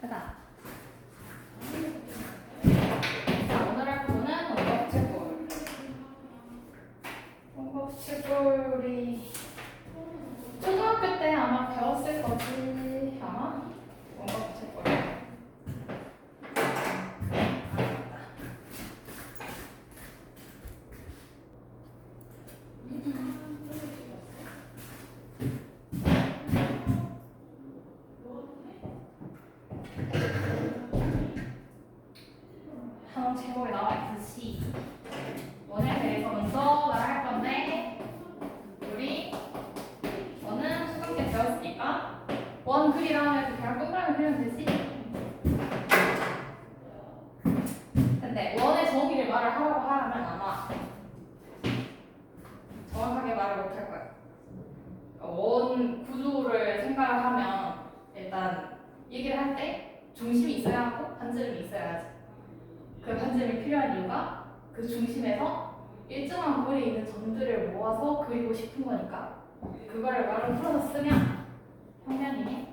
가자. 자, 오늘 할 부분은 원법체골. 원법체골이 초등학교 때 아마 배웠을 거지. 아마 원법체골. 한원 제목에 나와 있듯이 원에 대해서 먼저 말할 건데 우리 원은 초등학교 때 배웠으니까 원 그리라 하면 그냥 동그라미 그리면 되지. 근데 원의 정의를 말을 하라고 하면 아마 정확하게 말을 못 할 거야. 원 구조를 생각을 하면 일단 얘기를 할 때 중심이 있어야 하고 반지름이 있어야지. 그 반지름이 필요한 이유가 그 중심에서 일정한 거리에 있는 점들을 모아서 그리고 싶은 거니까 그거를 말로 풀어서 쓰면 평면이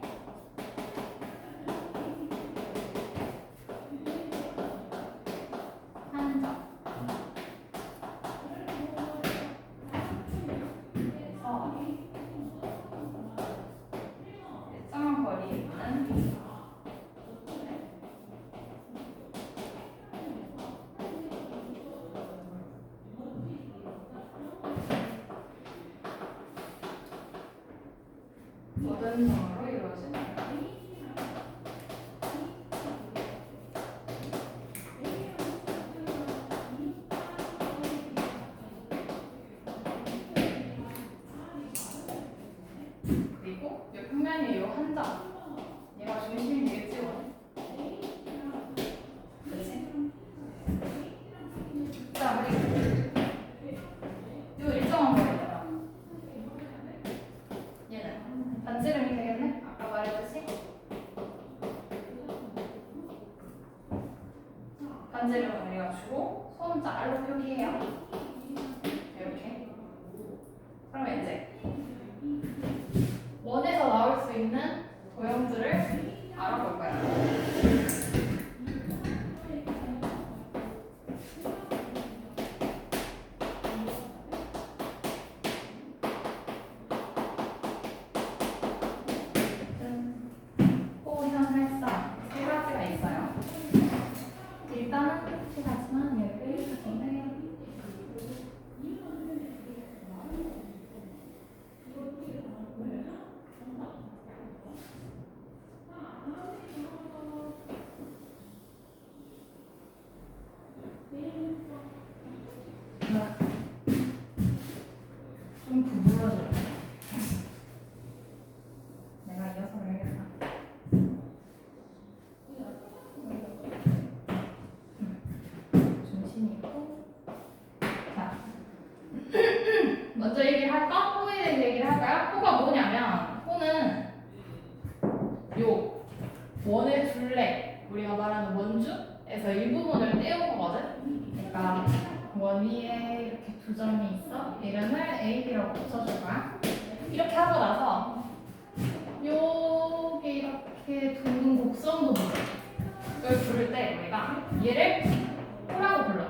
한 점. 그래서 일정한 거리에 있는 모든 점으로 이루어진다. 그리고 이 평면이 이 한 점. 얘가 중심이 되겠지, 원. 그렇지? 자, 그리고 이 일정한 거리잖아. 얘는 반지름이 되겠네? 아까 말했듯이 반지름은 우리가 주고 소음자 R로 표기해요. 이렇게. 그러면 이제 원에서 나올 수 있는 도형들을 알아볼 거야. 호현활성 세 가지가 있어요. 일단은 세 가지만 얘를 정리해요. 좀 구부러져. 내가 이어서 해야겠다. 중심이 있고. 자, 먼저 얘기를 할까? 호에 대해서 얘기를 할까요? 호가 뭐냐면 호는 요 원의 둘레, 우리가 말하는 원주에서 일부분을 떼온 거거든. 그러니까 원 위에 이렇게 두 점이 있어. 이름을 A, B라고 붙여줄 거야. 이렇게 하고 나서 여기 이렇게 둥근 곡선도 부르. 이걸 부를 때 우리가 얘를 호라고 불러.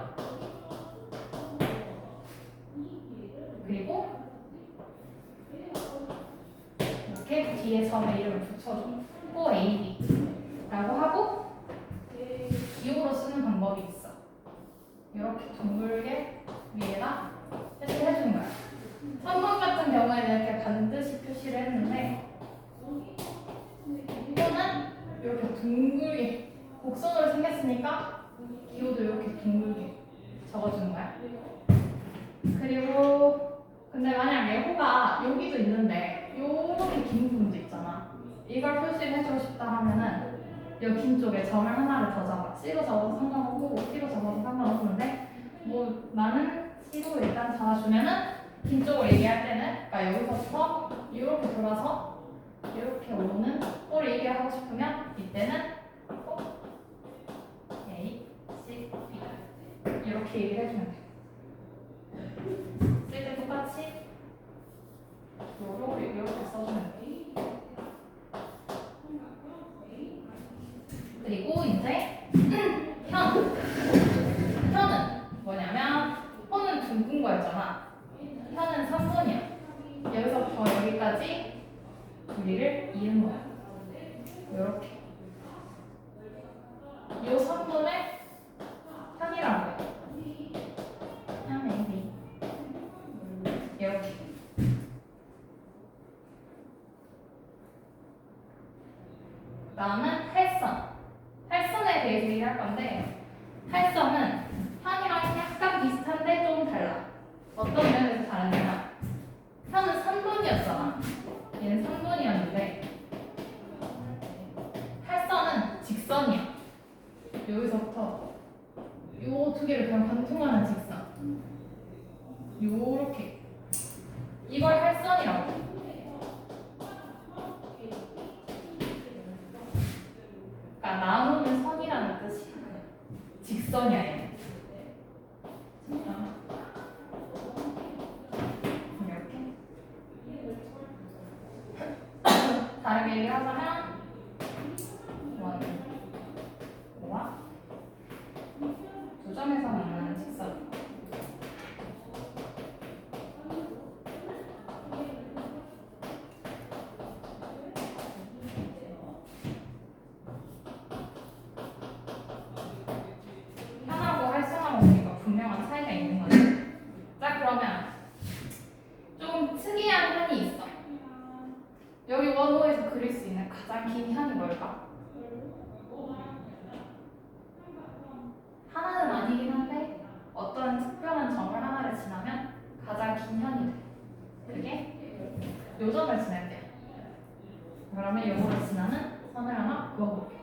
그리고 이렇게 뒤에 점에 이름을 붙여줘. 호 A, B라고 하고 기호로 쓰는 방법이 있어. 이렇게 둥글게 위에다 표시를 해주는 거야. 3번 같은 경우에는 이렇게 반드시 표시를 했는데 이거는 이렇게 둥글게 곡선으로 생겼으니까 기호도 이렇게 둥글게 적어주는 거야. 그리고 근데 만약에 호가 여기도 있는데 이렇게 긴 부분도 있잖아. 이걸 표시를 해주고 싶다 하면은 여기 긴 쪽에 점을 하나를 더 잡아. C로 잡아도 상관없고 T로 잡아도 상관없는데 뭐 나는 C로 일단 잡아주면은 긴 쪽을 얘기할 때는 그러니까 여기서부터 이렇게 돌아서 이렇게 오는 꼴을 얘기를 하고 싶으면 이때는 A, C, B 이렇게 얘기를 해주면 돼. 쓸 때 똑같이 요로 이렇게 써주면 돼. 그리고 이제 현은 뭐냐면 현은 둥근 거였잖아. 현은 3분이야. 여기서부터 여기까지 우리를 이은 거야. 이렇게. 이 3분을 현이라고 해. 현 A, 이렇게. 다음은 활선. 활선에 대해서 얘기할 건데, 활선은 현이랑 약간 비슷한데 좀 달라. 어떤 면에서 다르냐면, 현은 3분이었잖아. 얘는 3분이었는데, 활선은 직선이야. 여기서부터 요 두 개를 그냥 관통하는 직선. 요렇게. 이걸 활선이라고 해. 그러니까 나누는 선이라는 뜻이야. 직선이야 얘는. 이렇게. 다르게 얘기하자면 뭐와 두 점에서 만나는 직선. 현하고 활성하고 보니까 분명한 차이가 있는 거지. 자, 그러면 좀 특이한 현이 있어. 여기 원호에서 그릴 수 있는 가장 긴 현이 뭘까? 하나는 아니긴 한데 어떤 특별한 점을 하나를 지나면 가장 긴 현이 돼. 그게 요 점을 지날 때. 그러면 요거를 지나는 선을 하나 그어볼게.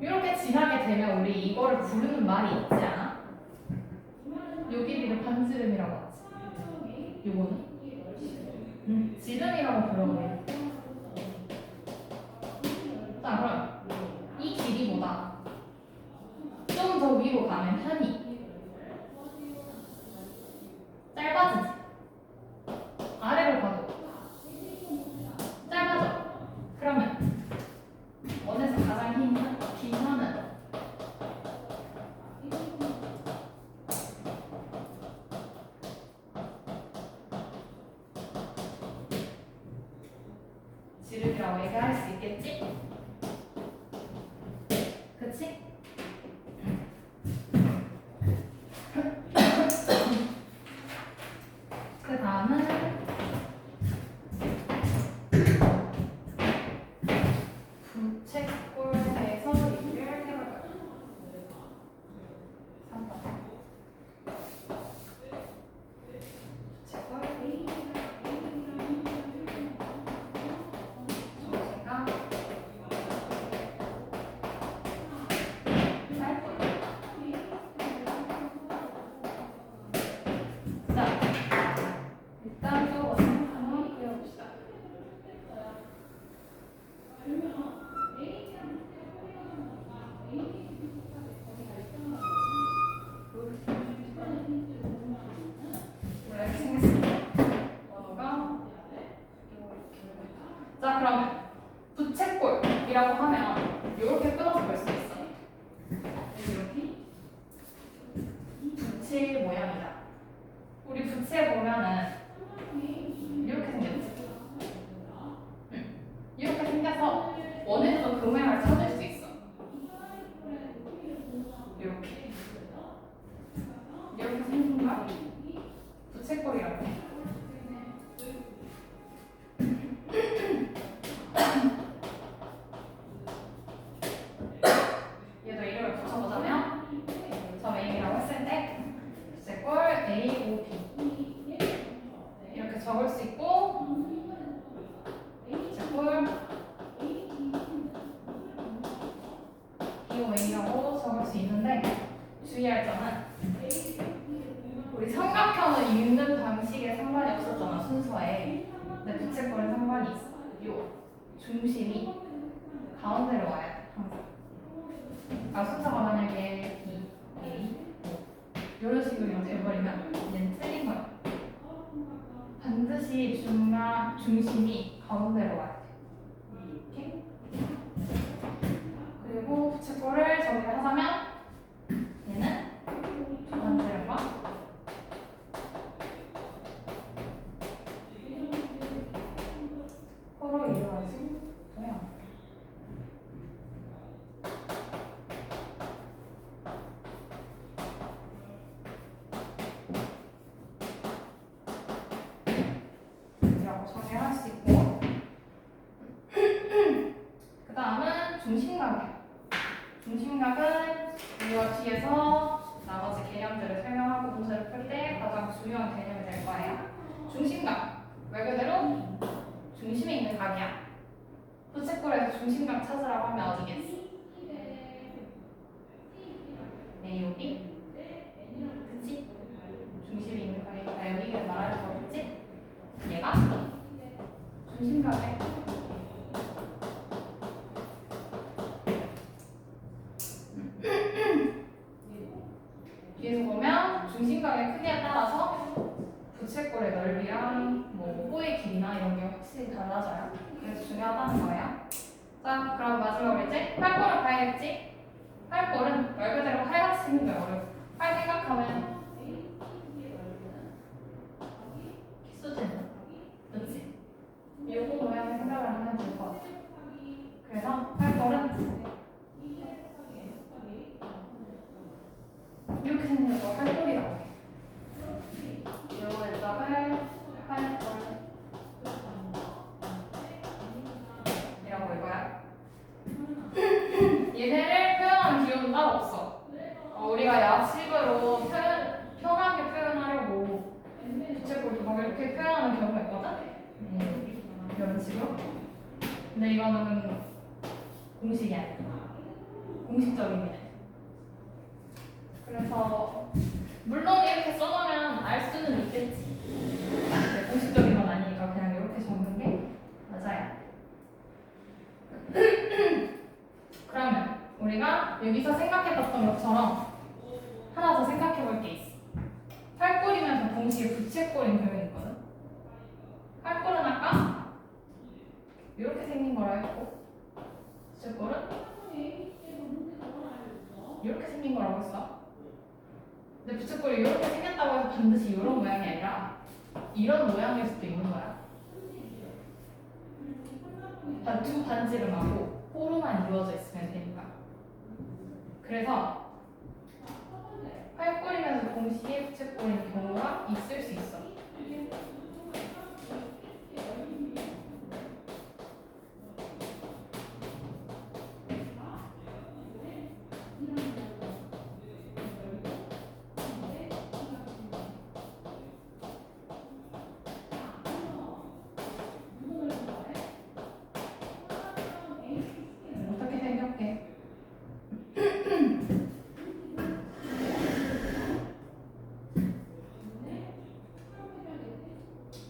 이렇게 지나게 되면 우리 이거를 부르는 말이 있지 않아? 요 길이를 반지름이라고 하지. 요거는 지름이라고 불러버려. 자, 그럼 이 길이보다 좀 더 위로 가면 현이 짧아지지. 아래로 가도 짧아져. 그러면 원에서 가장 긴 현은 지름이라고 얘기할 수 있겠지? 그치? 그 다음은 부채꼴에 대해서 얘기를 해볼까요? 3번. 부채꼴. 정체가 자, 일단 또 한번 그려봅시다. 이렇게 생겼습니다. 번호가 자, 그러면 부채꼴이라고 하면 이렇게 끊어서 볼 수 있어. 이렇게 부채 모양이다. 우리 부채 보면은 이렇게 생겼지. 이렇게 생겨서 원에서 그 모양을 찾을 수 있어. 이렇게 생긴 걸 부채꼴이라고 해. 얘도 이름을 붙여보자면 점 A라고 했을 때 부채꼴 A, O, B 이렇게 적을 수 있고 부채꼴 B, O, A라고 적을 수 있는데 주의할 점은 우리 삼각형을 읽는 방식에 상관이 없었잖아, 순서에. 근데 부채꼴에 상관이 있어. 요 중심이 가운데로 와야 돼, 항상. 아, 순서가 만약에 B, A, O 이런 식으로 돼버리면 얘는 틀린 거야. 반드시 중심이 가운데로 와야 돼. 중심각이야. 중심각은 우리가 뒤에서 나머지 개념들을 설명하고 문제를 풀 때 가장 중요한 개념이 될 거예요. 중심각. 말 그대로 중심에 있는 각이야. 부채꼴에서 중심각 찾으라고 하면 어디겠어? A, 여기? 그치? 중심에 있는 각이니까 여기를 말하는 거겠지? 얘가 중심각에 뒤에서 보면 중심각의 크기에 따라서 부채꼴의 넓이랑 뭐 호의 길이나 이런 게 확실히 달라져요. 그래서 중요하다는 거예요. 자, 그럼 마지막으로 이제 팔꼴을 봐야겠지? 팔꼴은 말 그대로 팔같이 생긴 거예요. 어려워. 팔 생각하면 키수지는 그치? 요거 모양을 생각을 하면 될 것 같아. 그래서 팔꼴은 이렇게 생긴 거 팔꼴이라고 해. 요거에다가 팔꼴 이라고 이거야. 얘네를 표현하는 기호는 따로 없어. 우리가 야식으로 편하게 표현하려고 부채꼴 막 이렇게 표현하는 경우가 있거든? 이런 식으로. 근데 이거는 공식이 아니야. 공식적인 게. 그래서 물론 이렇게 써놓으면 알 수는 있겠지. 근데 공식적인 건 아니니까 그냥 이렇게 적는 게 맞아요. 그러면 우리가 여기서 생각해봤던 것처럼 하나 더 생각해볼 게 있어. 팔꼴이면서 동시에 부채꼴인 경우가 있거든. 팔꼴은 아까 이렇게 생긴 거라 했고 부채꼴은 이렇게 생긴 거라고 했어. 근데 부채꼴이 이렇게 생겼다고 해서 반드시 이런 모양이 아니라 이런 모양일 수도 있는 거야. 두 반지름하고 호로만 이루어져 있으면 되니까. 그래서 팔꼴이면서 동시에 부채꼴인 경우가 있을 수 있어. 어떻게 생각해?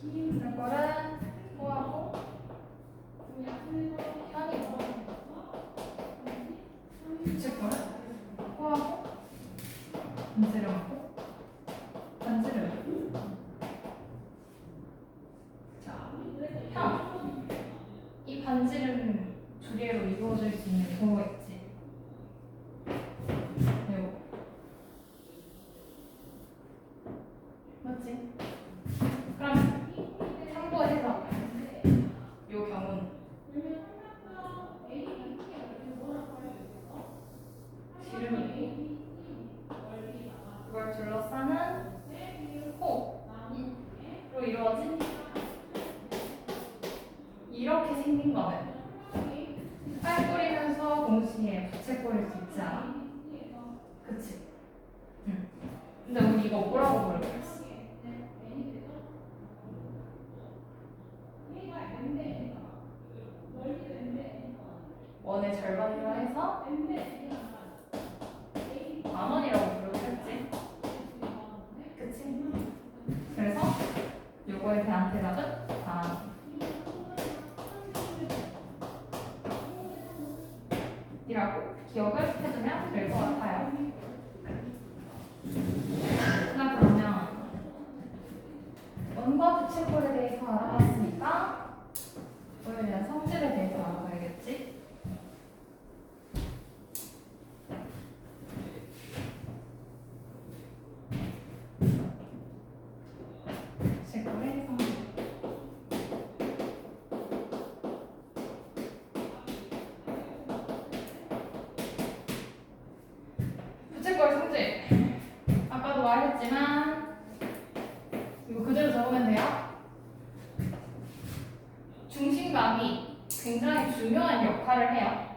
이거는 호하고 현이고 부채꼴은 호하고 반지름하고 반지름. 자, 현. 이 반지름 두 개로 이루어질 수 있는 경우가 있지. 이거 맞지? 그럼 참고해서 이 경우는 지름이 그걸 둘러싸는 호로 이루어진 이렇게 생긴 거는 팔꼴이면서 동시에 부채꼴일 수 있지 않아? 그치? 응. 근데 우리 이거 뭐라고 부르고 있어? 원의 절반이라 해서 만원이라고 부르고 했지? 그치? 그래서 요거에 대한 대답은 만원 이라고 기억을 해두면 될 것 같아요. 자, 그러면 원과 부채꼴에 대해서 알아봤으니까 그거에 대한 성질에 대해서 알아봐야겠지? 부채꼴의 성질. 부채꼴 성질. 아까도 말했지만 이거 그대로 적으면 돼요. 중심감이 굉장히 중요한 역할을 해요.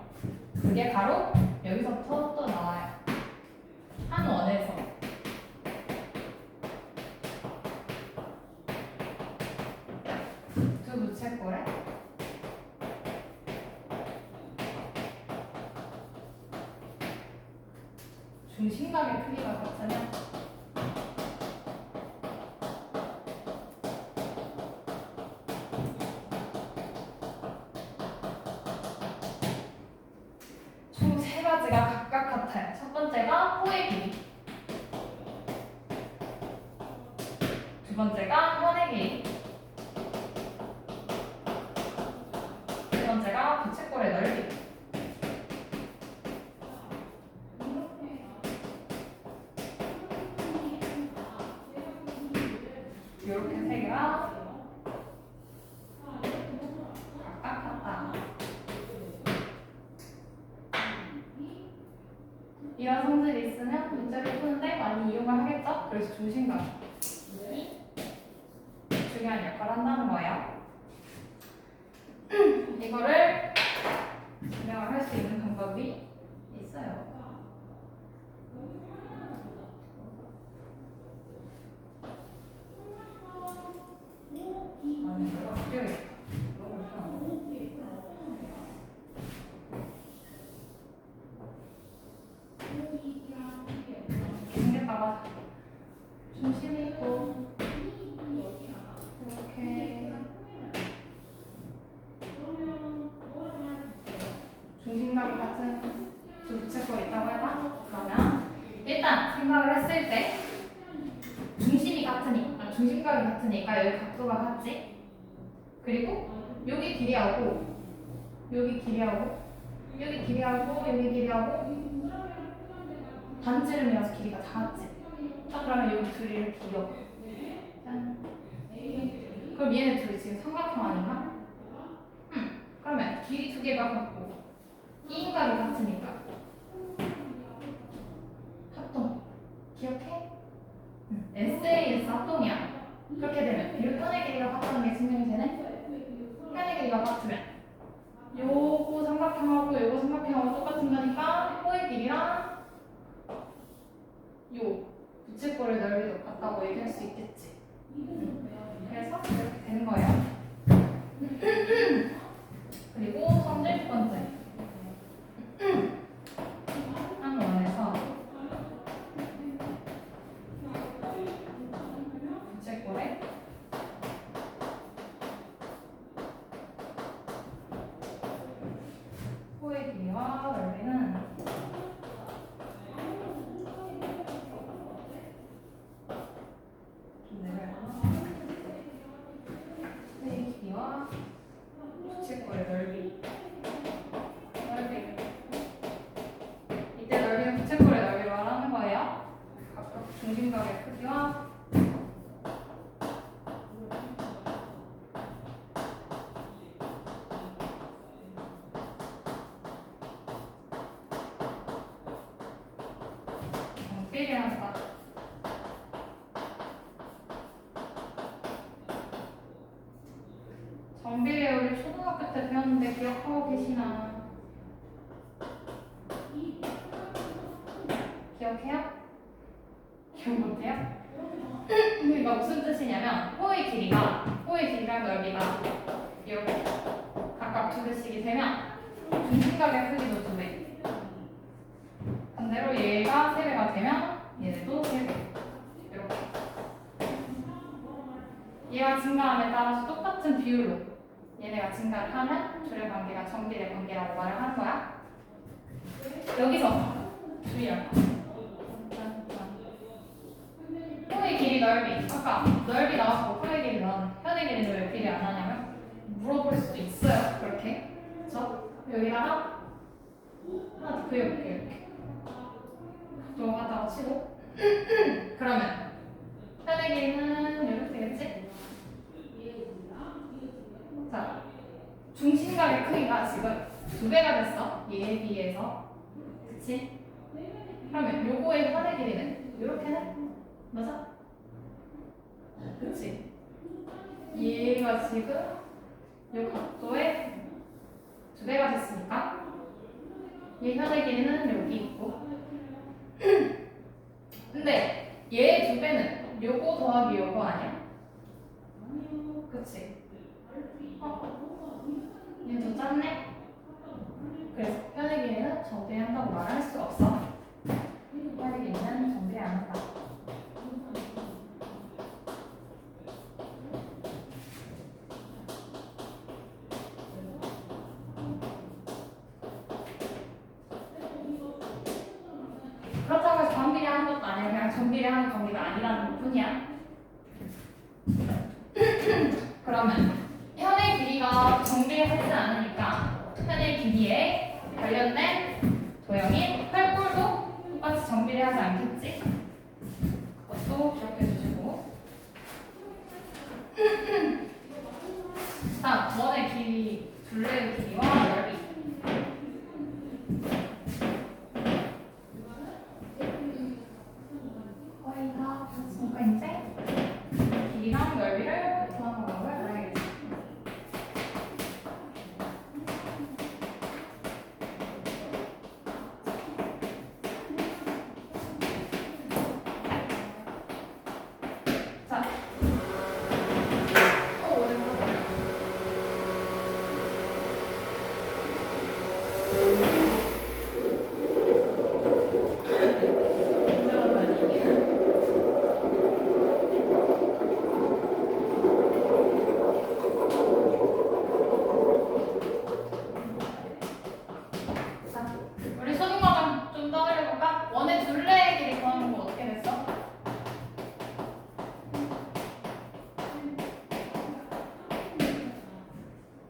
그게 바로 여기서부터 또 나와요. 한 원에서 두 부채꼴에 중심각의 크기가 같으면 총 세 가지가 각각 같아요. 첫 번째가 호의 길이, 두 번째가 현의 길이, 세 번째가 부채꼴의 넓이. 이렇게 세 개가 각각 같다. 이런 성질이 있으면 문제를 푸는데 많이 이용을 하겠죠? 그래서 중심각이 중요한 역할을 한다는 거예요. 이거를 증명을 할 수 있는 방법이 있어요. 아니, 내가 필요해. 생겼다가 중심이 있고 이렇게 중심각이 같은 두 부채꼴이 있다고 해봐. 그러면 일단 생각을 했을 때 중심이 같으니까 중심각이 같으니까 여기 각도가 같지. 그리고 여기 길이하고 여기 길이하고 여기 길이하고 여기 길이하고 반지름이라서 길이가 다 같지. 딱 그러면 여기 둘이 이렇게 이어. 짠. 그럼 얘네 둘이 지금 삼각형 아닌가? 그러면 길이 두 개가 같고 이인각이 같으니까 합동. 기억해? SAS 합동이야. 그렇게 되면 이 편의 길이가 같다는 게 증명이 되네? 편의 길이가 같으면 요거 삼각형하고 요거 삼각형하고 똑같은 거니까 호의 길이랑 요 부채꼴의 넓이도 같다고 얘기할 수 있겠지. 그래서 이렇게 되는 거예요. 그리고 성질 두 번째. 한 원에서 부채꼴의 호의 길이와 넓이는 호의 길이와 부채꼴의 넓이. 이때 넓이는 부채꼴의 넓이로 말하는 거예요. 각각 중심각의 크기와 정비례한다. 정비례 우리 초등학교 때 배웠는데 기억하고 계시나? 기억해요? 기억 못해요? 이거 무슨 뜻이냐면 호의 길이랑 넓이가 이렇게 각각 두 개씩이 되면 중심각의 크기도 두 배. 반대로 얘가 세 배가 되면 얘네도 세 배. 이렇게. 얘가 증가함에 따라서 똑같은 비율로 얘네가 증가를 하면 줄의 관계가 정비례 관계라고 말을 하는 거야. 여기서 주의할 거. 호의 길이 넓이. 아까 넓이 나왔고 호의 길이 나왔는데 현의 길이는 왜 비례 안 하냐면 물어볼 수도 있어요. 그렇게. 그쵸? 여기다가 하나 더 그려볼게요. 이렇게. 각도하다가 치고. 그러면 현의 길이는 이렇게 되겠지? 자, 중심각의 크기가 지금 두 배가 됐어. 얘에 비해서. 그치? 그러면 요거의 현의 길이는 이렇게네? 맞아? 그치? 얘가 지금 요 각도의 두 배가 됐으니까 얘 현의 길이는 여기 있고. 근데 얘 두 배는 요거 더하기 요거 아니야? 그치? 얘 더 짧네? 그래서 현의 길이는 정비한다고 말할 수 없어. 현의 길이는 정비 안 한다. 그렇다고 해서 정비례하는 것도 아니야. 그냥 정비례하는 정비가 아니라는 것 뿐이야. 그러면 현의 길이가 정비하지 않으니까 현의 길이에 관련된 도형인 활골도 똑같이 정비를 하지 않겠지? 그것도 기억해 주시고. 다음, 원의 길이, 둘레의 길이와 넓이. 거의 다 됐으니까 이제 길이랑 넓이를 구하는 방법을 알아야겠지. 자, 우리 소중과정 좀 떠들어볼까? 원의 둘레의 길이 구하는 거 어떻게 됐어?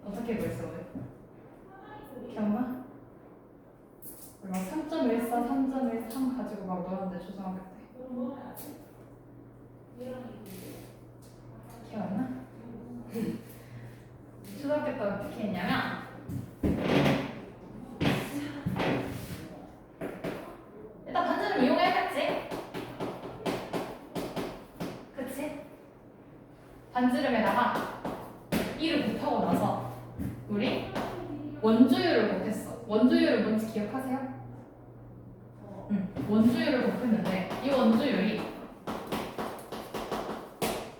어떻게 구했어, 우리? 기억나? 우리 막 3.14, 3.13 가지고 막 놀았는데 초등학교 때. 기억나? 초등학교 때 어떻게 했냐면 일단 반지름 이용해야겠지? 그치? 반지름에다가 2를 곱하고 나서 우리 원주율을 곱했어. 원주율을 뭔지 기억하세요? 응. 원주율을 곱했는데 이 원주율이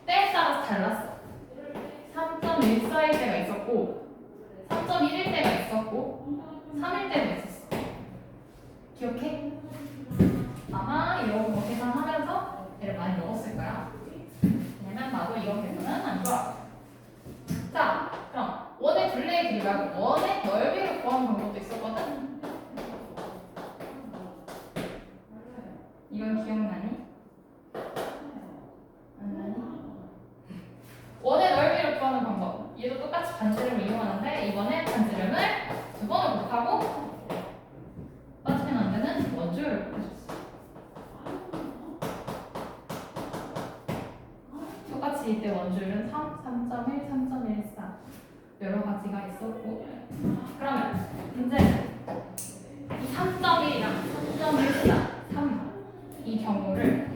때에 따라서 달랐어. 3.14일 때가 있었고 3.1일 때가 있었고 3일 때도 있었어. 기억해? 아마 이런 거 계산하면서 얘를 많이 먹었을 거야. 왜냐면 나도 이런 계산은 안 좋아. 자, 그럼 원의 둘레의 길이 말고 원의 넓이를 구하는 방법도 있었거든. 이건 기억나니? 안 나니? 원의 넓이를 구하는 방법. 얘도 똑같이 반지름을 이용하는데 이번에 반지름을 두 번을 곱하고 빠지면 안 되는 원주율을 곱해줬어. 똑같이 이때 원주율은 3, 3.1, 3.14 여러 가지가 있었고. 그러면 이제 이 3.1이랑 3.14, 3 이 경우를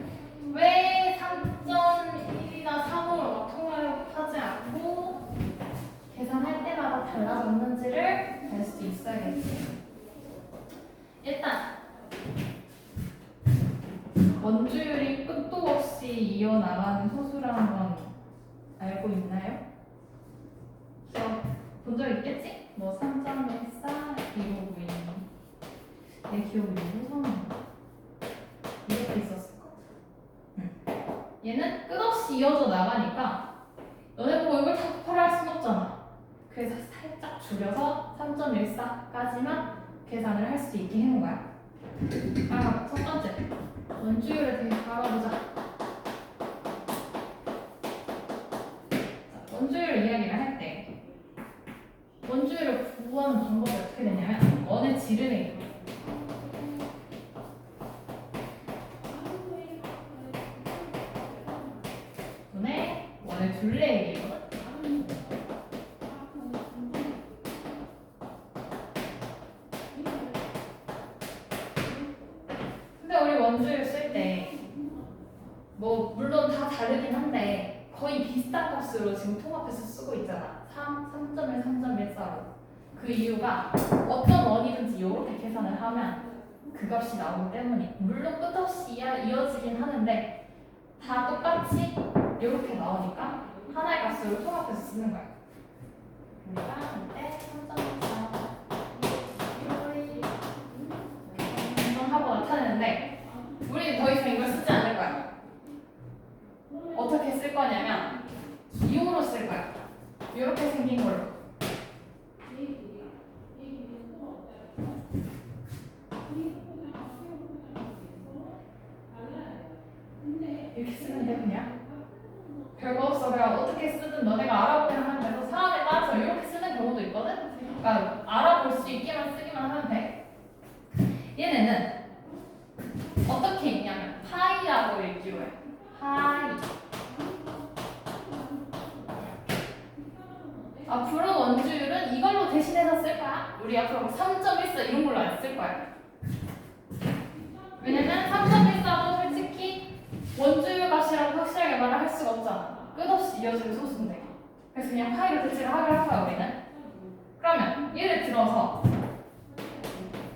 왜 3.1이나 3으로 통합하지 않고 계산할 때마다 달라졌는지를 알 수 있어야겠지. 일단 원주율이 끝도 없이 이어나가는 소수라는 건 알고 있나요? 기억 본 적 있겠지? 뭐 3.14, 259인 내 기억이 무서운가? 이렇게 있었을 거. 얘는 끝없이 이어져 나가니까 너네 보고 이걸 다 곱하라 할 순 없잖아. 그래서 살짝 줄여서 3.14까지만 계산을 할 수 있게 해놓은 거야. 아, 첫 번째 원주율에 대해 알아보자. 자, 원주율 이야기를 할 때 원주율을 구하는 방법이 어떻게 되냐면 원의 지름의 이동. 원의 둘레의 길이거든. 근데 우리 원주율 쓸 때 뭐 물론 다 다르긴 한데 거의 비슷한 값으로 지금 통합해서 쓰고 있잖아. 3, 3.1, 3.14로. 그 이유가 어떤 원이든지 이렇게 계산을 하면 그 값이 나오기 때문에 물론 끝없이 이어지긴 하는데 다 똑같이 이렇게 나오니까 하나의 값으로 통합해서 쓰는 거야. 그러니까 이때 3.4 하고 나타내는데 우리는 더 이상 이걸 쓰지 않을 거야. 어떻게 쓸 거냐면 기호로 쓸 거야. 이렇게 생긴 걸로. 이렇게 쓰면 돼 그냥. 별거 없어. 그냥 어떻게 쓰든 너네가 알아보기만 하면 돼서 사람에 따라서 이렇게 쓰는 경우도 있거든. 그러니까 알아볼 수 있게만 쓰기만 하면 돼. 얘네는 어떻게 읽냐면 파이라고 읽기로 해. 파이. 앞으로 원주율은 이걸로 대신해서 쓸 거야. 우리 앞으로 3.14 이런 걸로 안 쓸 거야. 왜냐면 3.14도 솔직히 원주율 값이라고 확실하게 말을 할 수가 없잖아. 끝없이 이어지는 소수인데. 그래서 그냥 파이로 대체를 하기로 할 거야 우리는. 그러면 예를 들어서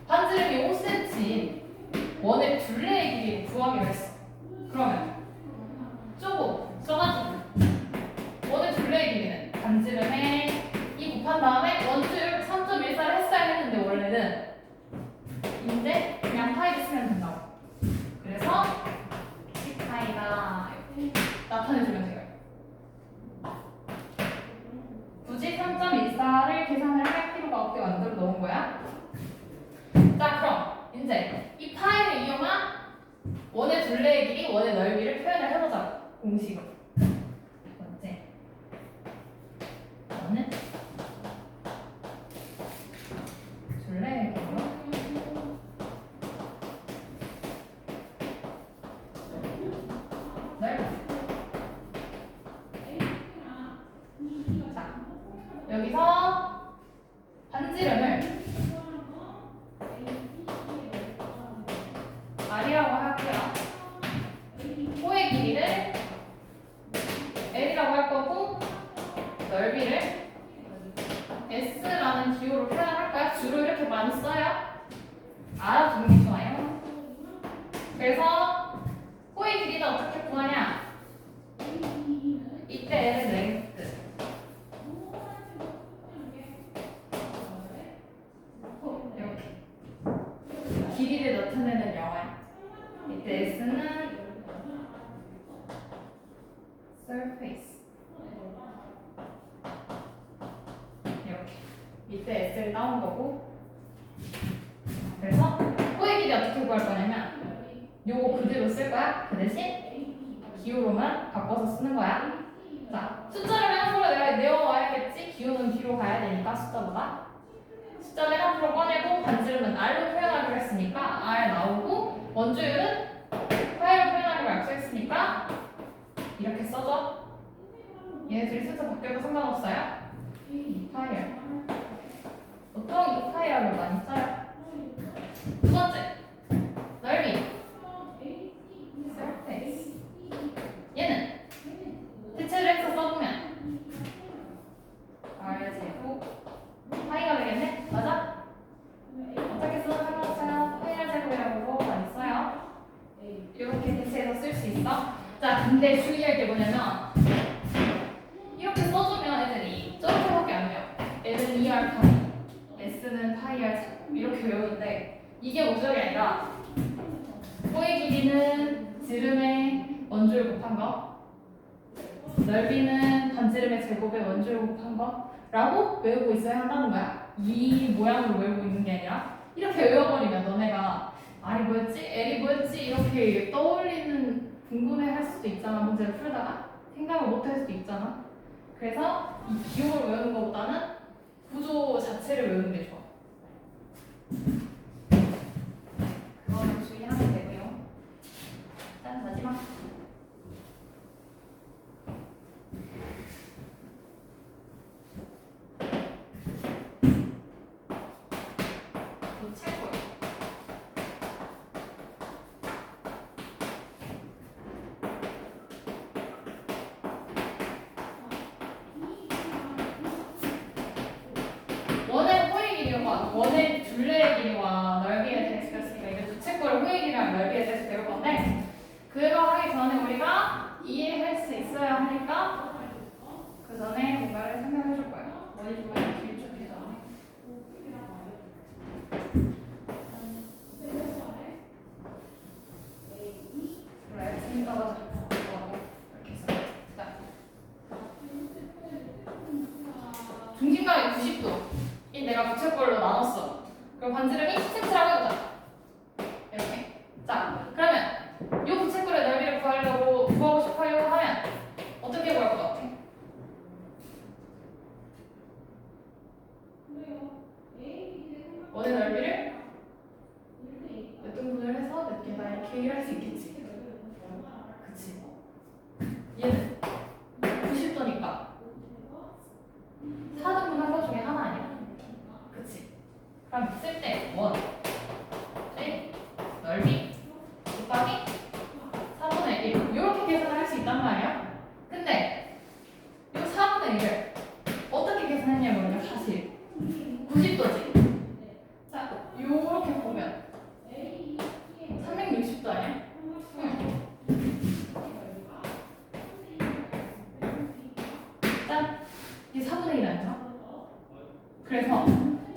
반지름이 5cm인 원의 둘레의 길이를 구하기로 했어. 그러면 써가지고 원의 둘레의 길이는 반지름에 2 곱한 다음에 원주율 3.14를 했어야 했는데 원래는 인데 그냥 파이를 쓰면 된다고. 그래서 10파이다 이렇게 나타내주면 돼요. 굳이 3.14를 계산을 할 필요가 없게 만들어 놓은 거야. 자 그럼 이제 이 파이를 이용한 원의 둘레의 길이, 원의 넓이를 표현을 해보자고. 공식으로. 첫 번째 원은 둘레의 길이로 넓이. 자 여기서 반지름을 R이라고 할게요. 호의 길이를 L이라고 할 거고 넓이를 S라는 기호로 표현할 거야. 주로 이렇게 많이 써요. 알아두는 게 좋아요. 그래서 호의 길이는 어떻게 구하냐? 이때 L은 랭스. 이렇게 길이를 나타내는 영어야. 이때 S는 surface. 이렇게 이때 S를 따온 거고. 그래서 호의 길이 어떻게 구할 거냐면 요거 그대로 쓸 거야. 그 대신 기호로만 바꿔서 쓰는 거야. 자, 숫자를 맨 앞으로 내가 내어와야겠지. 기호는 뒤로 가야 되니까 숫자보다. 숫자 맨 앞으로 꺼내고 반지름은 R로 표현하기로 했으니까 R 나오고 원주율은 파이로 표현하기로 약속했으니까 이렇게 써줘. 얘네들이 순서 바뀌어도 상관없어요. 2파이를 보통 2파이라고 많이 써요. 두 번째 넓이 surface. 얘는 대체를 해서 써보면 R제곱 파이가 되겠네? 맞아? 어떻게 쓰는 상관없어요. 파이를 제곱이라고 많이 써요. 이렇게 대체해서 쓸 수 있어. 자 근데 주의할 게 뭐냐면 이렇게 써주면 애들이 저렇게밖에 안 돼요. L은 2R 파이, S는 파이 R 제곱 이렇게 외우는데 이게 목적이 아니라 호의 길이는 지름의 원주율 곱한 거, 넓이는 반지름의 제곱의 원주율 곱한 거라고 외우고 있어야 한다는 거야. 이 모양으로 외우고 있는 게 아니라 이렇게 외워버리면 너네가 R이 뭐였지? L이 뭐였지? 이렇게 떠올리는 궁금해할 수도 있잖아. 문제를 풀다가 생각을 못 할 수도 있잖아. 그래서 이 기호를 외우는 것보다는 구조 자체를 외우는 게 좋아. 그거는 주의하면 되고요. 짠 마지막. 또 최고. 원의 호의 길이와 넓이에 대해서 배웠으니까 이제 부채꼴 호의 길이랑 넓이에 대해서 배울 건데 그거 하기 전에 우리가 이해할 수 있어야 하니까 그 전에 뭔가를 설명해 줄 거예요. 머리 좀 많이 길쭉해져. 그래, 재밌다 가자. 이렇게 해서. 자. 중심각이 90도. 이 내가 부채꼴로 나눴어. 그럼 반지름이 10cm라고 해보자. 이렇게. 자, 그러면 이 부채꼴의 넓이를 구하고 싶어요 하면 어떻게 구할 것 같아? 원의 넓이를 몇 등분을 해서 몇 개다 이렇게 얘기를 할 수 있겠지. 그치? 얘는 90도니까 4등분 한 것 중에 하나 아니야? 그치? 그럼 쓸 때 원, 넓이 곱하기 4분의 1 이렇게 계산을 할 수 있단 말이야. 근데 이 4분의 1을 어떻게 계산했냐면요, 사실 90도지. 자, 요렇게 보면 360도 아니야? 응. 짠! 이게 4분의 1 아니야? 그래서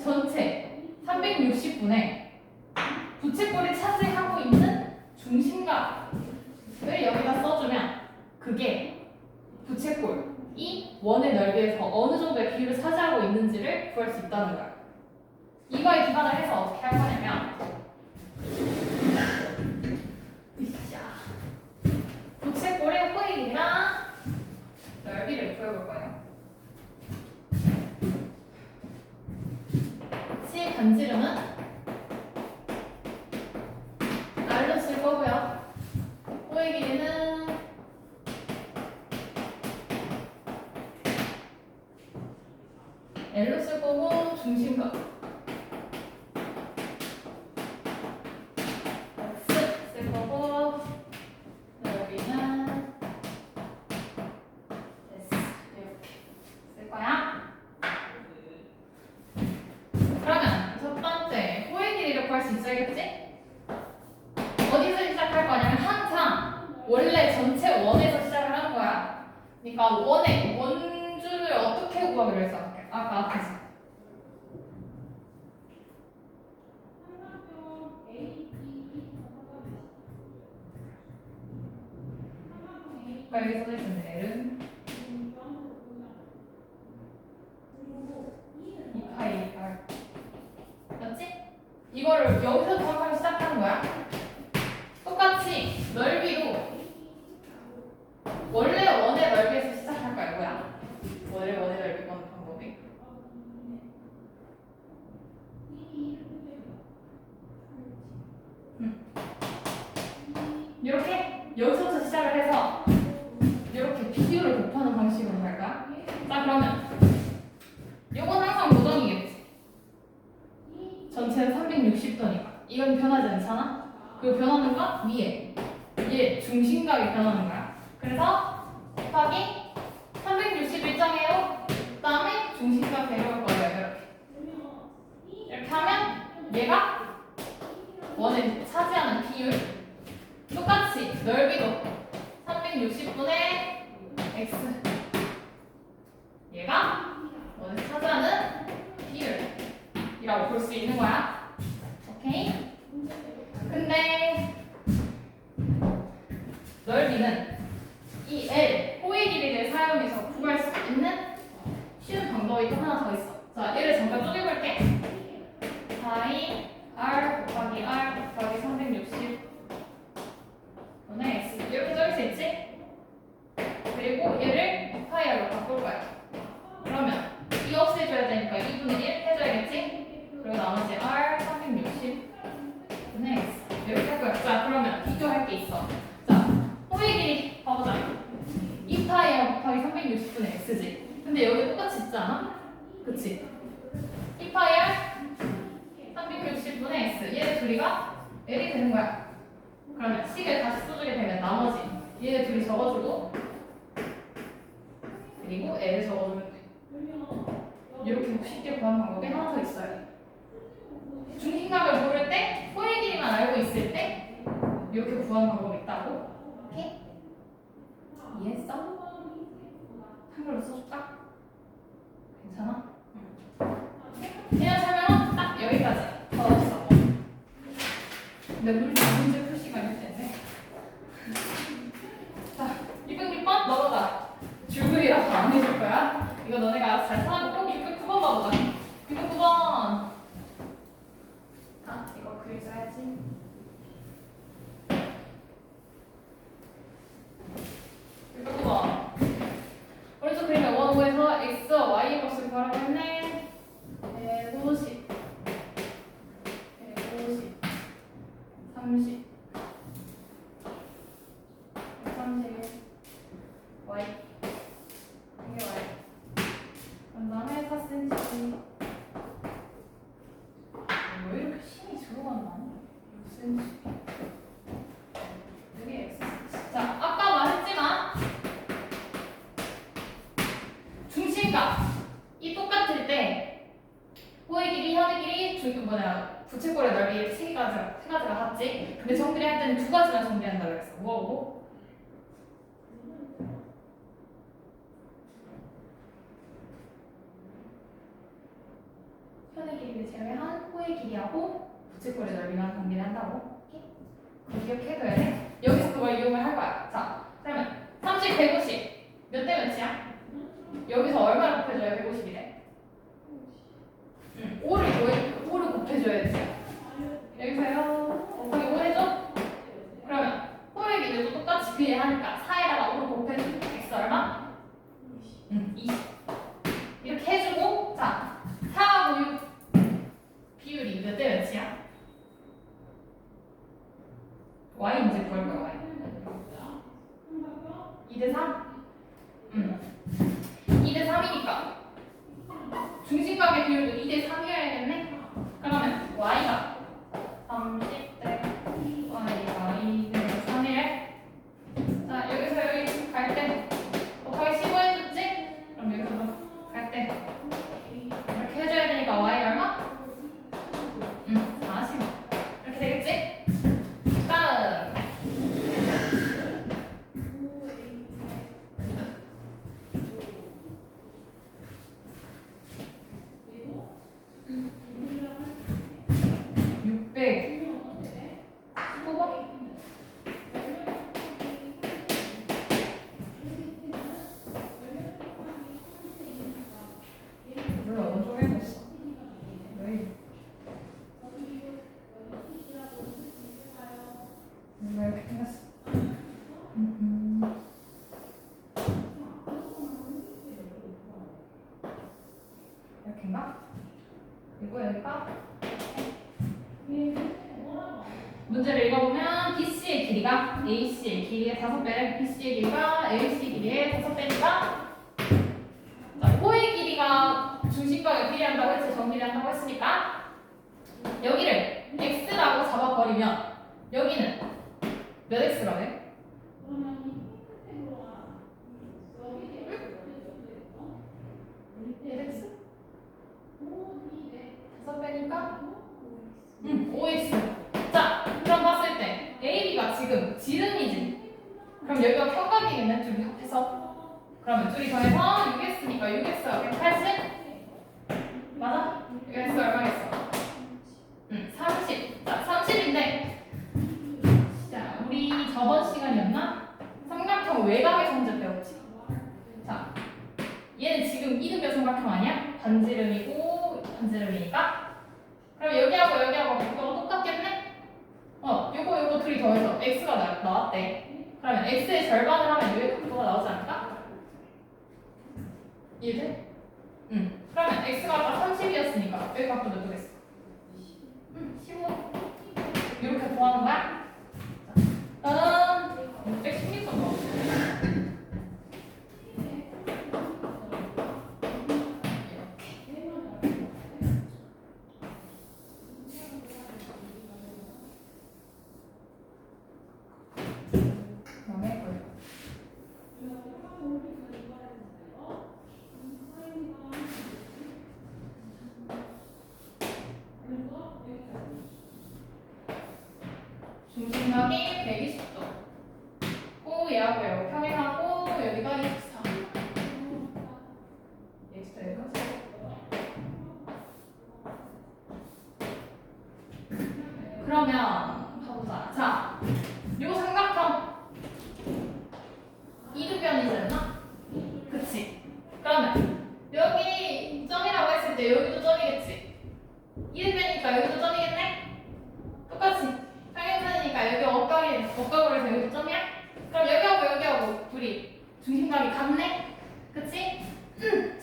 전체 360분의 부채꼴이 차지하고 있는 중심각을 여기다 써주면 그게 부채꼴이 원의 넓이에서 어느 정도의 비율을 차지하고 있는지를 구할 수 있다는 거야. 이거에 기반을 해서 어떻게 할 거냐면 부채꼴의 호의 길이랑 넓이를 구해볼 거예요. 시 반지름은 R로 쓸 거고요. 호의 길이는 L로 쓸 거고 중심각 X 쓸 거고 넓이는 S 이렇게 쓸 거야. 그러면 첫 번째 호의 길이를 구할 수 있어야겠지? 어디서 시작할 거냐면 항상 원래 전체 원에서 시작을 하는 거야. 그러니까 원의 원주를 어떻게 구하기로 했어? 아까 앞에서. 여기 써있는 L은 2파이 R 맞지? 이거를 여기서 정확하게 시작하는 거야. 똑같이 넓이도 원래 원의 넓이에서 시작할 거야. 뭐야? 원래 원의 넓이 구하는 방법이 이렇게 여기서부터 시작을 해서 이렇게 비율을 곱하는 방식으로 갈 거야. 자, 그러면 요건 항상 고정이겠지. 전체는 360도니까 이건 변하지 않잖아. 그리고 변하는 건 위에 중심각이 변하는 거야. 그래서 곱하기 360일정해요. 그 다음에 중심각 데려올 거예요. 이렇게 하면 얘가 원을 차지하는 비율 똑같이 넓이도 360분의 x 얘가 원을 차지하는 비율이라고 볼 수 있는 거야. 오케이? 근데 넓이는 이 L 호의 길이를 사용해서 구할 수 있는 쉬운 방법이 또 하나 더 있어. 자, 얘를 잠깐 쪼개볼게. 파이 R 곱하기 R 곱하기 360 분의 X 이렇게 적을 수 있지? 그리고 얘를 파이 R로 바꿀 거야. 그러면 이 없애줘야 되니까 2분의 1 해줘야겠지? 그리고 나머지 R 360 분의 X 이렇게 할 거야. 자, 그러면 비교할 게 있어. 자, 호의 길이 봐보자. 2파이 R 곱하기 360분의 X지. 근데 여기 똑같이 있지 않아? 그치? 2파이 R 360분의 X 얘네 둘이가 L이 되는 거야. 그러면 식을 다시 써주게 되면 나머지 얘네 둘이 적어주고 그리고 L 적어주면 돼. 이렇게 쉽게 구하는 방법이 하나 더 있어요. 중심각을 구하는 방법이 있다고? 오케이? 이해했어? 한글로 써줄까? 괜찮아? 그냥 설명은 딱 여기까지. 더 없어. 근데 우리 문제 풀 시간이 됐네. 자, 206번 넘어가. 줄글이라고 안 해줄 거야. 이거 너네가 알아서 잘 찾아보고 609번 봐보자. 609번. 아, 이거 글 써야지. 오른쪽 그림의 원호에서 x와 y의 값을 구하라고 했네. 150, 150, 30, 131, y. 이게 y. 그 다음에 4cm. 왜 이렇게 심이 들어간다? 6cm. 여기 x. 자, 아까 말했지만 중심값 이 똑같을 때 호의 길이, 현의 길이, 부채꼴의 넓이 세 가지가 같지? 근데 정비를 할 때는 두 가지만 정비한다고 했어. 뭐하고? 현의 길이를 제외한 호의 길이하고 부채꼴의 넓이만 정비를 한다고? 그거 기억해둬야 돼. 여기서 그걸 이용을 할 거야. 자, 그러면 30, 150 몇 대 몇이야? 여기서 얼마를 곱해줘야 150이래? 5를 곱해줘야 돼. 여기서요. 곱하기 5 해줘? 그러면 호의 길이도 똑같이 비례하니까 4에다가 5를 곱해줘. x 얼마? 20. 이렇게 해주고 자, 4하고 6 비율이 몇 대 몇이야? y 문제 구할 거야, y. 2대 3? 2대 3이니까 중심각의 비율도 2대 3이어야겠네? 그러면 y가 30대 y가 2대 3이래. 자, 여기서 여기 갈 때 곱하기 15 해줬지? 그럼 여기서 갈 때 이렇게 해줘야 되니까 y 얼마? 40 이렇게 되겠지? 다음 615번? 몰라, 엄청 해봤어. 왜 이렇게 생겼어? 이렇게인가? 이거 여기가? 문제를 읽어보면 BC의 길이가 AC의 길이의 5배래. BC의 길이가 AC 길이의 5배니까 자, 호의 길이가 중심각에 비례한다고 했지, 정비를 한다고 했으니까 여기를 x라고 잡아버리면 여기는 몇 x라고 해? x? 5배니까 5x. 자, 그럼 봤을 때 AB가 지금 지름이지. 그럼 여기가 평각이겠네, 둘이 합해서. 그러면 둘이 더해서 6x니까 6x가 180? 맞아? 6x 얼마겠어? 30. 자, 30인데 자, 우리 저번 시간이었나? 삼각형 외곽의 성질 배웠지? 자, 얘는 지금 이등변 삼각형 아니야? 반지름이고 반지름이니까 그럼 여기하고 각도가 똑같겠네? 요거 둘이 더해서 x가 나왔대. 그러면 x의 절반을 하면 여기 각도가 나오지 않을까? 이해돼? 그러면 x가 아까 30이었으니까 여기 각도 몇 도겠어? 15. 이렇게 구하는 거야? 자, 616번 더. 중심각이 120도. 얘하고 얘하고 평행하고 여기가 24. x가 그러면 가보자. 자, 요 삼각형 이등변이지 않나? 그치? 그러면 여기 점이라고 했을 때 여기도 점이겠지? 이등변이니까 여기도 점이겠네? 똑같이 평행선이니까 여기 억각으로 해서 여기도 점이야? 그럼 여기하고 둘이 중심각이 같네? 그치?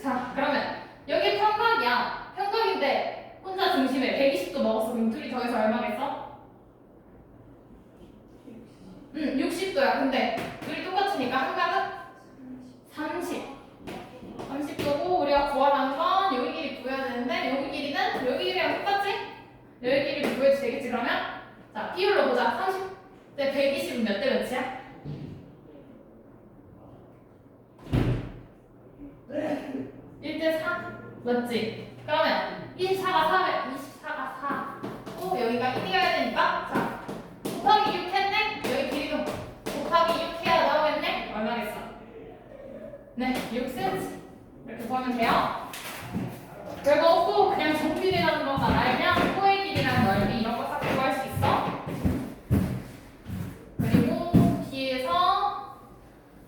자, 그러면 여기 평각이야. 평각인데 혼자 중심에 120도 먹었어. 그럼 둘이 더해서 얼마겠어? 60도야. 근데 둘이 똑같으니까 한각은 30도고 우리가 구하라는 건 여기 길이 구해야 되는데 여기 길이는 여기 길이랑 똑같지? 여기 길이 구해도 되겠지 그러면? 자, 비율로 보자. 30대 120은 몇 대 몇이야? 1대4? 맞지? 그러면 24가 4면 24가 4. 여기가 1이어야 되니까 자, 곱하기 6 했네? 여기 길이도 곱하기 6 해야 나오겠네? 얼마겠어? 네, 6cm. 이렇게 구하면 돼요. 별거 없고 그냥 정비례라는 것만 알면 코의 길이랑 넓이 이런 거 싹 구할 수 있어. 그리고 뒤에서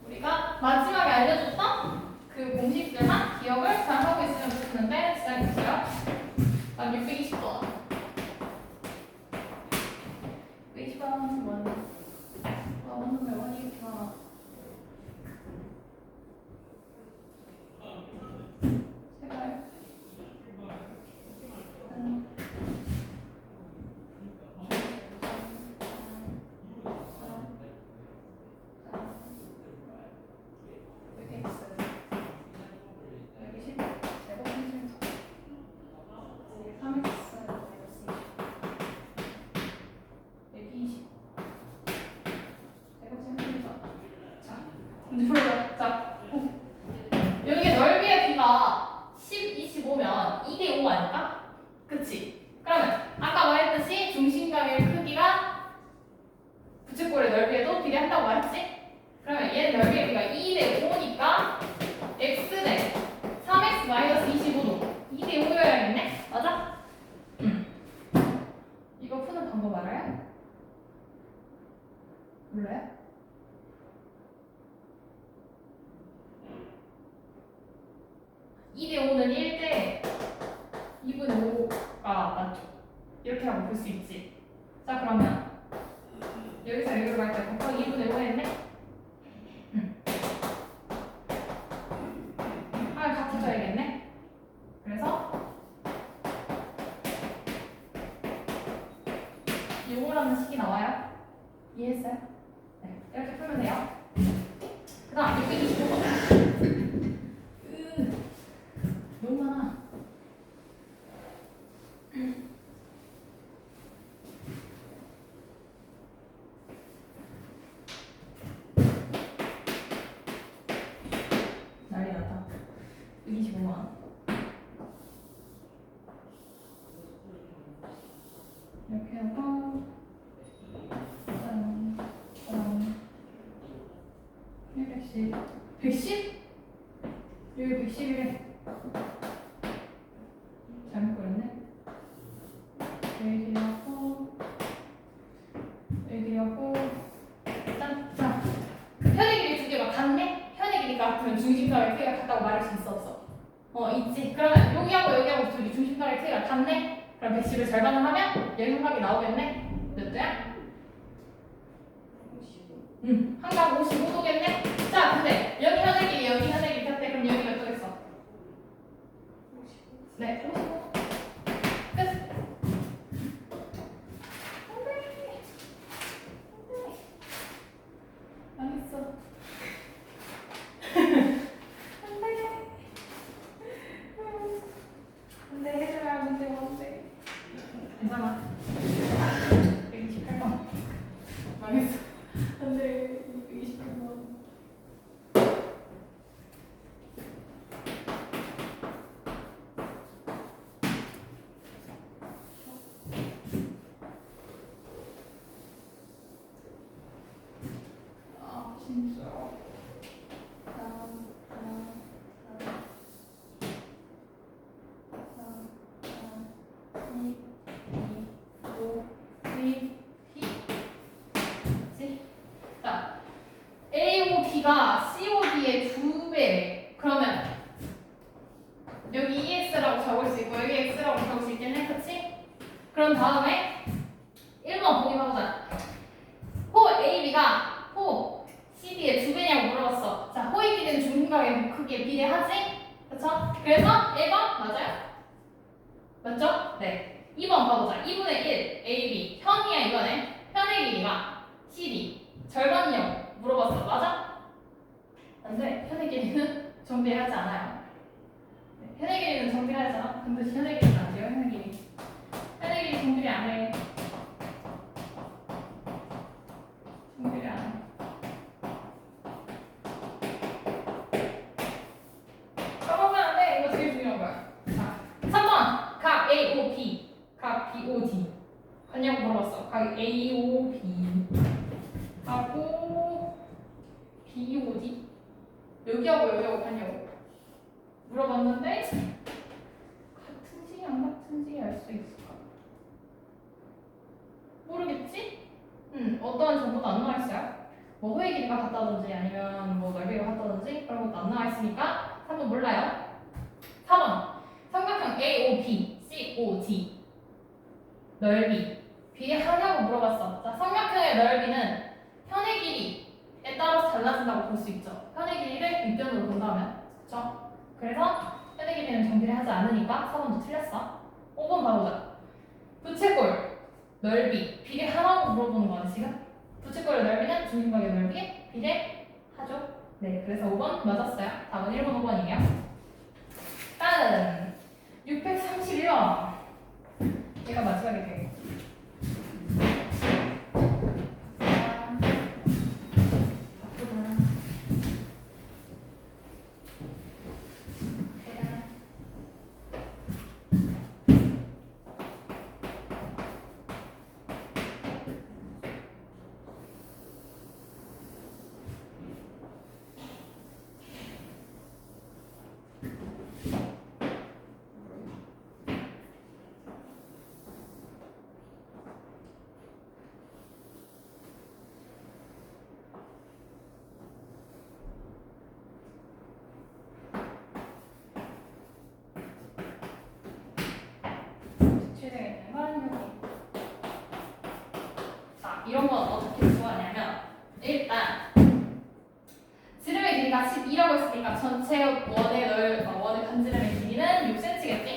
우리가 마지막에 알려줬던 그 공식들만 기억을 잘 하고 있으면 좋겠는데 시작해주세요. 난 620번. 620번 원. 오늘 왜 원이 이렇게 많아? 제발. 자, 여기 넓이의 비가 10, 25면 2대5 아닐까? 그치? 그러면 아까 말했듯이 중심각의 크기가 부채꼴의 넓이에도 비례한다고 말했지? 그러면 얘 넓이의 비가 2대5니까 x대 3x-25도 2대5여야겠네? 맞아? 이거 푸는 방법 알아요? 몰라요? (2대5는) 1대 2분의 5가 맞죠? 이렇게 하면 볼 수 있지. 자, 그러면 여기서 여기로 갈 때 곱하기 2분의 5 했네? 하나 같이 줘야겠네? 그래서 요거라는 식이 나와요. 이해했어요? 네, 이렇게 풀면 돼요. 그 다음 625번. 너무 많아. 난리 났다. 625만. 이렇게 하고 110. 110? 여기 110이래. 잘못 그렸네. 여기하고 짠. 편의 길이 두 개가 같네? 편의 길이가 같으면 중심각의 크기가 같다고 말할 수 있어 없어? 있지. 그러면 여기하고 둘이 중심각의 크기가 같네? 그럼 110을 절반을 하면 여기각이 나오겠네? 몇 도야? 한각 55도겠네? 자, 근데 여기 현의 길이 여기 현의 길이 같대. 그럼 여기 몇 도겠어? 네, 55. 끝. 망했어. 안돼. 해줘야 문제 뭔데? 괜찮아. 128번. 망했어. 안돼. 128번. A, B, 그치? 자, AOB가 COD의 2배래. 그러면 여기 EX라고 적을 수 있고 여기 X라고 적을 수 있겠네, 그치? 그런 다음에 1번 보기 봐보자. 호 AB가 호 CD의 2배냐고 물어봤어. 자, 호의 길이는 중심각의 크기에 비례하지? 그쵸? 그래서 1번 맞아요? 맞죠? 네. 2번 봐보자. 2분의 1 AB 현이야 이번에. 현의 길이가 CD 절반이냐고 물어봤어. 맞아? 안돼. 현의 길이는 정비하지 않아요. 네. 현의 길이는 정비하지 않아. 근데 현의 길이는 안 돼요. 현의 길이. 현의 길이 정비를 안 해. 정비를 안 해. 까먹으면 안 돼. 이거 되게 중요한 거야. 자, 3번 각 AOB 각 BOD 아니냐고 물어봤어. 각 AOB 하고 BOD 여기하고 여기하고 같냐고 물어봤는데 같은지 안 같은지 알 수 있을까? 모르겠지? 어떠한 정보도 안 나와 있어요. 뭐 호의 길이가 같다든지 아니면 뭐 넓이가 같다든지 그런 것도 안 나와 있으니까 3번 몰라요. 4번 삼각형 AOB COD 넓이 비례하냐고 물어봤어. 자, 삼각형의 넓이는 현의 길이에 따라서 달라진다고 볼 수 있죠. 현의 길이를 윗변으로 본다면 그렇죠? 그래서 현의 길이는 정비를 하지 않으니까 4번도 틀렸어. 5번 봐보자. 부채꼴 넓이 비례하라고 물어보는 거야 지금. 부채꼴의 넓이는 중심각의 넓이에 비례하죠. 네, 그래서 5번 맞았어요. 답은 1번, 5번이에요. 다음 631번. 얘가 마지막에 되겠고. 최대가 있는 건 여기. 자, 이런 건 어떻게 구하냐면 일단 지름의 길이가 12라고 했으니까 전체 원의 반지름의 길이는 6cm겠지?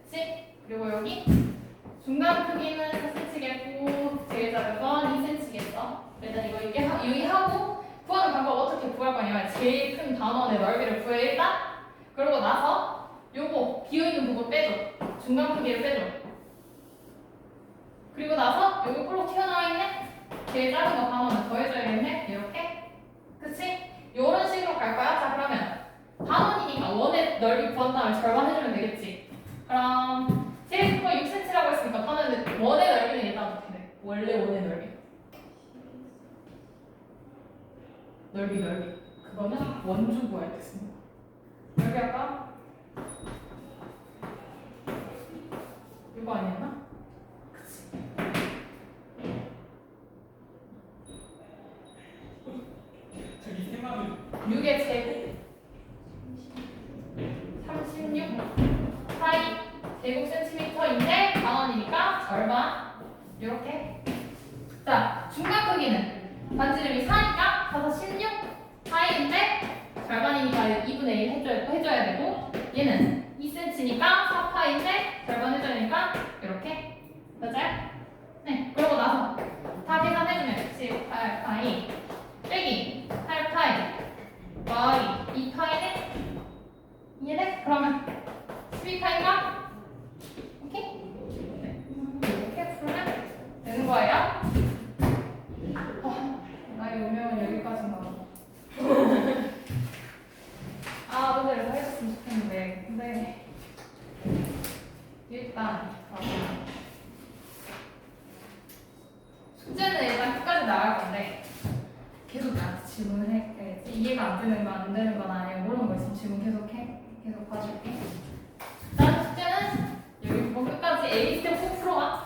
그치? 그리고 여기 중간 크기는 4cm겠고 제일 작은 건 2cm겠어. 일단 이거 유의하고 구하는 방법 어떻게 구할 거냐면 제일 큰 단원의 넓이를 구해 일단. 그러고 나서 요거 비어있는 부분 빼줘. 중간 크기를 빼줘. 그리고 나서 여기 볼록 튀어나와 있는 제일 작은 거 단원을 더해줘야겠네. 이렇게. 그치? 요런 식으로 갈 거야. 자, 그러면 단원이니까 원의 넓이 구한 다음에 절반 해주면 되겠지. 그럼 제일 큰 거 6cm라고 했으니까 단원의 원의 넓이는 일단 어떻게 돼? 원래 원의 넓이. 넓이. 그거는 원주 구할 때 쓰는 거. 넓이 할까? 이거 아니었나? 그치. 저기 생각이 6의 제곱 36 파이 제곱 센티미터인데 단원이니까 절반 이렇게. 자, 중간 크기는 반지름이 4니까 4, 16 파이인데 절반이니까 2분의 1 해줘야 되고 얘는 2cm니까 4파인데 절반 해줘야 되니까 이렇게. 맞아요? 네, 그러고 나서 다 계산해주면 18파이 빼기 8파이 더하기 2파이는 이해돼? 그러면 12파인가? 오케이? 네. 이렇게 풀면 되는 거예요. 나의 운명은 여기까지인가 봐. 아, 오늘 이거 해줬으면 좋겠는데. 근데 일단 숙제는 일단 끝까지 나갈 건데 계속 나한테 질문을 해. 이해가 안 되는 거 안 되는 거나 아니면 모르는 거 있으면 질문 계속 해. 계속 봐줄게. 일단 숙제는 여기 부분 끝까지 A 스텝 꼭 풀어봐.